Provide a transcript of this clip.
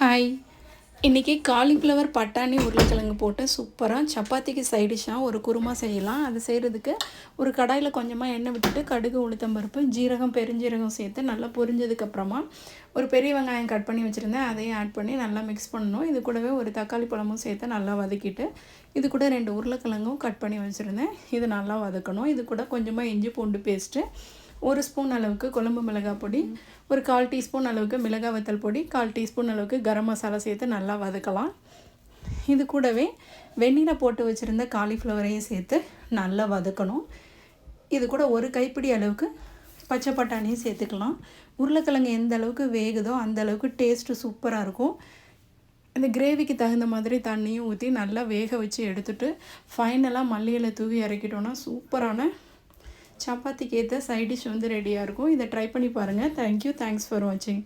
Hi. இன்றைக்கி cauliflower பட்டாணி உருளைக்கிழங்கு போட்டு சூப்பராக சப்பாத்திக்கு சைடிஷ்ஷாக ஒரு குருமா செய்யலாம். அது செய்கிறதுக்கு ஒரு கடாயில் கொஞ்சமாக எண்ணெய் விட்டுட்டு கடுகு, உளுத்தம்பருப்பு, ஜீரகம், பெருஞ்சீரகம் சேர்த்து நல்லா பொரிஞ்சதுக்கப்புறமா ஒரு பெரிய வெங்காயம் கட் பண்ணி வச்சுருந்தேன். அதையும் ஆட் பண்ணி நல்லா மிக்ஸ் பண்ணணும். இது கூடவே ஒரு தக்காளி பழமும் சேர்த்து நல்லா வதக்கிட்டு இது கூட 2 உருளைக்கிழங்கும் கட் பண்ணி வச்சுருந்தேன். இது நல்லா வதக்கணும். இது கூட கொஞ்சமாக இஞ்சி பூண்டு பேஸ்ட்டு, 1 ஸ்பூன் அளவுக்கு குழம்பு மிளகாய் பொடி, ஒரு 1/4 டீஸ்பூன் அளவுக்கு மிளகாய் வத்தல் பொடி, 1/4 டீஸ்பூன் அளவுக்கு கரம் மசாலா சேர்த்து நல்லா வதக்கலாம். இது கூடவே வெந்நீரில் போட்டு வச்சுருந்த காலிஃப்ளவரையும் சேர்த்து நல்லா வதக்கணும். இது கூட ஒரு கைப்பிடி அளவுக்கு பச்சை பட்டாணியும் சேர்த்துக்கலாம். உருளைக்கிழங்கு எந்த அளவுக்கு வேகுதோ அந்த அளவுக்கு டேஸ்ட்டு சூப்பராக இருக்கும். இந்த கிரேவிக்கு தகுந்த மாதிரி தண்ணியும் ஊற்றி நல்லா வேக வச்சு எடுத்துகிட்டு ஃபைனலாக மல்லி இலை தூவி இறக்கிட்டோன்னா சூப்பரான சப்பாத்திக்கு ஏற்ற சைட் டிஷ் ரெடியாக இருக்கும். இதை ட்ரை பண்ணி பாருங்கள். தேங்க்யூ. தேங்க்ஸ் ஃபார் வாட்சிங்.